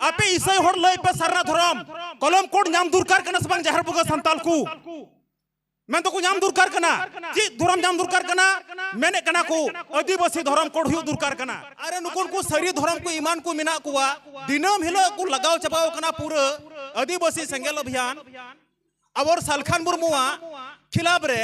आपे ईसाई होड़ लय पे सरना धरम कलम कोड नाम दुरकार कना सबंग जहर बुगा संताल को मैं तो को नाम दुरकार कना जी धरम नाम दुरकार कना मैंने कना को आदिवासी धरम कोड हुई दुरकार कना अरे नुकुन को सरी धरम को ईमान को मिना कुआ दिनम हिलो को लगाव चबाव कना पूरा आदिवासी सेंगेल अभियान और सालखान मुर्मुआ खिलाफ रे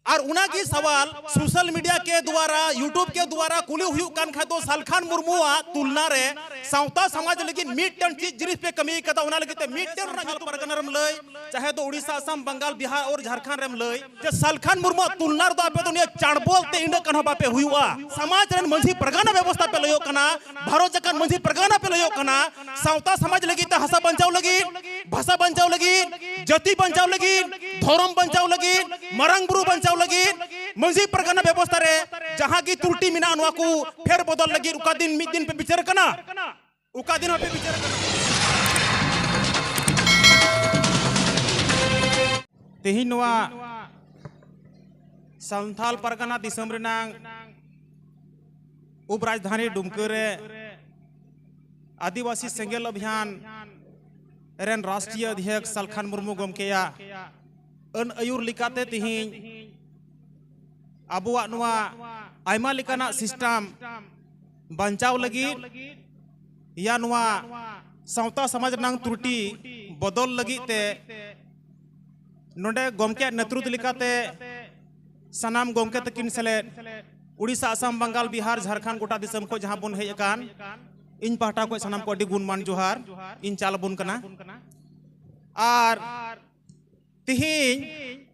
और उना की सवाल सोशल मीडिया के द्वारा यूट्यूब के द्वारा कुली हुई कान खादो सालखान मुर्मुआ तुलना रे सावता समाज लेकिन मिड टन चीज जिरिस पे कमी कदा उना लगी मिड टन ना जो परगना रम लय चाहे तो उड़ीसा असम बंगाल बिहार और झारखंड रम लय जे सालखान मुर्मुआ तुलना दो आपे तो ने चाणबोल ते इंड कन्हा बापे हुआ समाज रन मंझी परगना व्यवस्था पे लयो कना भारत जकन मंझी परगना पे लयो कना सावता समाज लगी त हसा बंचाव लगी भाषा बंचाव लगी जाति बंचाव लगी धर्म बंचाव लगी मरंग बुरु बंचाव लगी मंझी परगना व्यवस्था रे जहां की त्रुटि मिना अनुआ को फेर बदल लगी उका दिन मिद दिन पे विचार कना उका दिन पे विचार कना तेही नोआ संथाल परगना दिसम रेनांग उप राजधानी दुमका रे आदिवासी सेंगेल अभियान रेन राष्ट्रीय अध्यक्ष सालखान मुर्मू गमकेया अन अयुर लिकाते तिहिं अबुआ नुआ आयमा लिकाना सिस्टम बंचाव लगी या नुआ सावता समाज नांग त्रुटि बदल लगी ते नोडे गमके नेतृत्व लिकाते सनाम गमके तकिन सेले उड़ीसा असम बंगाल बिहार झारखंड गोटा दिसम को जहां बन हेज अकान इन पाहटा को सनाम को अडी गुणमान जोहार इन चाल बुन कना आर तिहिं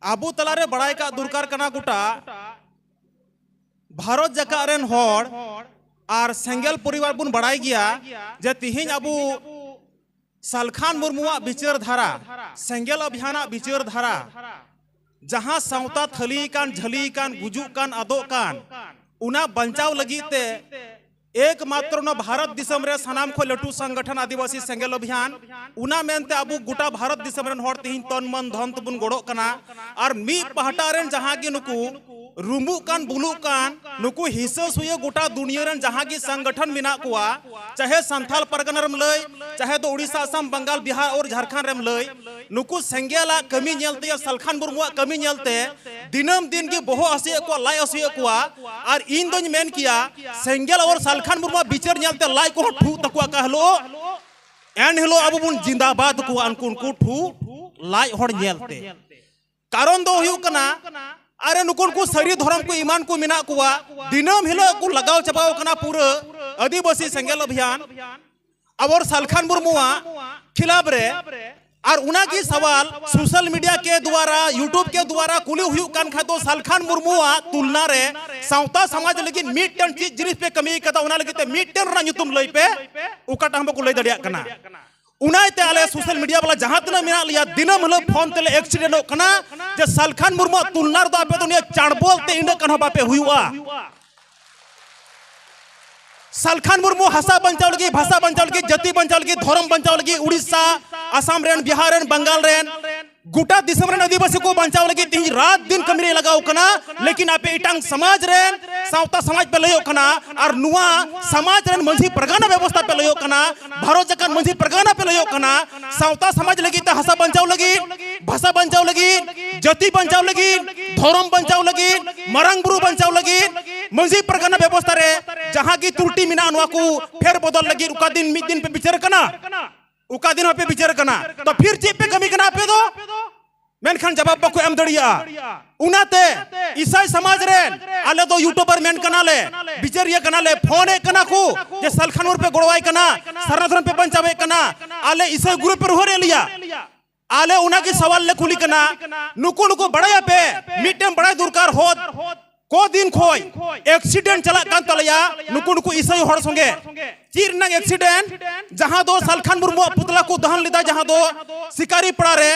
आबू तलारे बड़ाई का दुरकार कना गुटा भारत जका रेन होड़ आर सेंगेल परिवार बुन बड़ाई गया जे तिहिं आबू सालखान मुर्मुआ विचार धारा सेंगेल अभियान विचार धारा जहां सावता थली कान झली कान गुजु कान आदो कान उना बंचाव लगी ते एकमात्र न भारत दिसम रे सनाम को लटू संगठन आदिवासी सेंगेल अभियान उना मेनते अबू गुटा भारत दिसम रेन होड़ तिहिं तन मन धन तबुन गोड़ो कना और मी पहटा रेन जहां की नुकु रुमु कान बुलु कान नुकु हिस्सा सुये गोटा दुनिया रेन जहां की संगठन मिना कुआ चाहे संथाल परगना रम लय चाहे तो उड़ीसा असम बंगाल बिहार और झारखंड रम लय नुकु सेंगेला कमी नेलते या सालखान मुर्मुआ कमी नेलते दिनम दिन की बहु हसिए को लाई हसिए कुआ और इन दोन मेन किया सेंगेल और सालखान मुर्मुआ बिचार नेलते लाई को ठू तकुआ कहलो एन हेलो अब बुन जिंदाबाद को अनकुन को ठू लाई होड़ नेलते कारण दो हुयु कना अरे नुकुन को सरी धर्म को ईमान को मिना कुआ दिनम हिलो को लगाव चबाव कना पूरा आदिवासी सेंगेल अभियान और सालखान मुर्मुआ खिलाफ रे और उना की सवाल सोशल मीडिया के द्वारा यूट्यूब के द्वारा कुली हुई कान खादो सालखान मुर्मुआ तुलना रे सावता समाज लेकिन मिड टन चीज जिरिस पे कमी कदा उना लगी मिड टन रा नुतुम लई पे उका टांग को लई दड़िया कना उनाते आले सोशल मीडिया वाला जहां तना मिना लिया दिनम हलो फोन तेले एक्सीडेंट हो कना जे सालखान मुर्मू तुलना दो आपे तो ने चाणबोल ते इंड कन्हा बापे हुआ सालखान मुर्मू हसा बंचाव लगी भाषा बंचाव लगी जाति बंचाव लगी धर्म बंचाव लगी उड़ीसा असम रेन बिहार रेन बंगाल रेन गोटा दिसम रेन आदिवासी को बंचाव लगी तिहिं रात दिन कमी रे लगाव कना लेकिन आपे इटांग समाज रेन सावता समाज पे लयो कना और नुआ समाज रेन मंझी परगना व्यवस्था पे लयो कना भारत जकन मंझी परगना पे लयो कना सावता समाज लगी त हसा बंचाव लगी भाषा बंचाव लगी जाति बंचाव लगी धर्म बंचाव लगी मरंग बुरु बंचाव लगी मंझी परगना व्यवस्था रे जहां की त्रुटि मिना अनुआ को फेर बदल लगी उका दिन मिद दिन पे विचार कना उका दिन पे विचार कना तो फिर चेप पे कमी कना पे दो मेनखान जवाब बको एम दड़िया उनाते ईसाई समाज रेन आले दो यूट्यूबर मेन कना ले विचारिया कना ले फोन ए कना को जे सालखान पे गोड़वाई कना सरनाधरन पे बंचावे कना आले ईसाई ग्रुप पे होरे लिया आले उना की सवाल ले खुली कना नुकु नुकु बड़ाया पे मिटम बड़ा दुरकार होद को दिन खोय एक्सीडेंट चला कान तलया नुकु नुकु ईसाई होड़ संगे चीर नंग एक्सीडेंट जहां दो सालखान मुर्मू पुतला को दहन लिदा जहां दो शिकारी पड़ा रे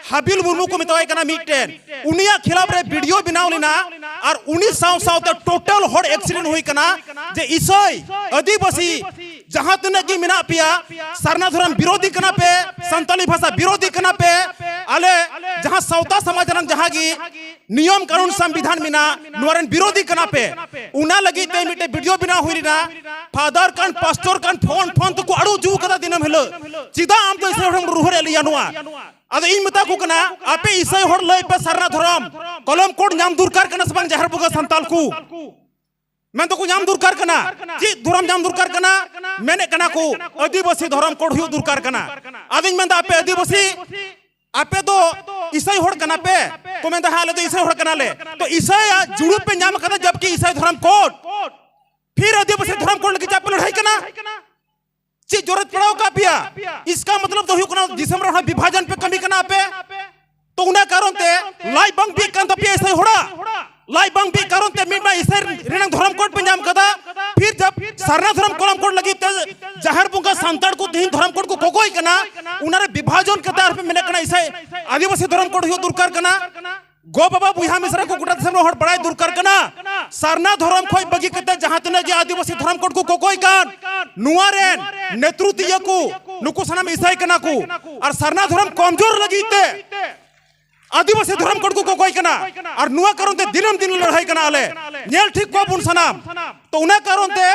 हाबिल मुर्मू को मितवाई कना मिटेन उनिया खिलाफ रे वीडियो बनाव लेना और 19 साव साव ते टोटल होड़ एक्सीडेंट हुई कना जे ईसाई आदिवासी जहां तने की मिना पिया सरना धर्म विरोधी कना पे संताली भाषा विरोधी कना पे आले जहां सावता समाज रन जहां की नियम कानून संविधान मिना नोरन विरोधी कना पे उना लगी ते मिटे वीडियो बिना हुईना फादर कान पास्टर कान फोन तो को अड़ू जू कदा दिनम हेलो चिदा आम तो इसे हम रुहरे लिया नुआ अद इन मता को कना आपे इसे हर लय पे सरना धर्म कलम कोड नाम दुरकार कना सबंग जहर बुगा संताल को मैं तो को नाम दुरकार कना जी धर्म नाम दुरकार कना मैंने कना को आदिवासी धर्म कोड हुई दुरकार कना आदिन मैं आपे आदिवासी आपे तो ईसाई होड़ कना पे को मैं हाले तो ईसाई होड़ कना ले तो ईसाई जुड़ू पे नाम कदा जबकि ईसाई धर्म कोड फिर आदिवासी धर्म कोड लगी जापे लड़ाई कना ची जरूरत पड़ाओ का पिया इसका मतलब तो हुकना दिसंबर में विभाजन पे कमी करना पे तो उन्हें कारण ते लाई बंग भी कंत पे ऐसे होड़ा लाई बंग भी कारण ते मिट में इसे रेनंग धर्म कोड पे नाम कदा फिर जब सरना धर्म कोलम कोड लगी ते जहर बुंगा संताड़ को तीन धर्म कोड को कोकोई कना उन्हें विभाजन के तार पे मिले कना इसे आदिवासी धर्म कोड हुई दूर कर कना गो बाबा बुहा मिश्रा को गुटा दिसंबर हट बड़ाई दूर कर कना सरना धर्म खोई बगी कते जहां तने जे आदिवासी धर्म कोड को कोकोई कान नुआरेन नेतृत्व को नुको सनम ईसाई कना को और सरना धर्म कमजोर लगी ते आदिवासी धर्म कोड को कोकोई कना और नुआ कारण ते दिनम दिन लड़ाई कना आले नेल ठीक को बुन सनम तो उन्हें कारण ते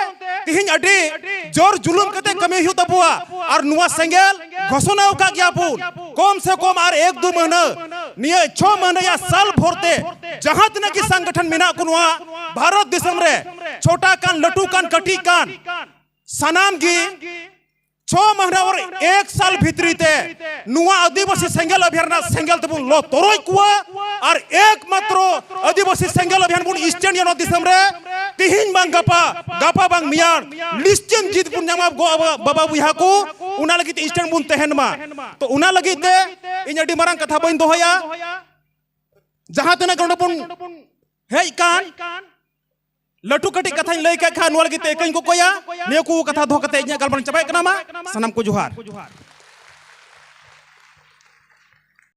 तिहिन अडी जोर जुलुम कते कमी हुई तबुआ और नुआ सेंगेल घोषणा का ज्ञापन कम से कम और 1-2 महीना निये 6 महीने या साल भरते जहां तने की संगठन मिना कुनवा भारत देशम रे छोटा कान लटू कान कटी कान सनाम गी 6 महीना और 1 साल भीतरी ते नुआ आदिवासी सेंगेल अभियान सेंगेल तबुन लो तोरोय कुआ और एकमात्र आदिवासी सेंगेल अभियान बुन ईस्टर्न यानो दिसम रे तिहिन बांग गपा बांग मियान निश्चित जीत बुन नामा बाबा बुहा को उना लगी ईस्टर्न बुन तहन मा तो उना लगी ते इन अडी मारंग कथा बइन दोहया जहां तने गंड बुन हेय कान लटू कटी कथा लय का खान वाल की ते कहीं को कोया ने को कथा धो कते इnya गलबन चबाय कना मा सनम को जोहार।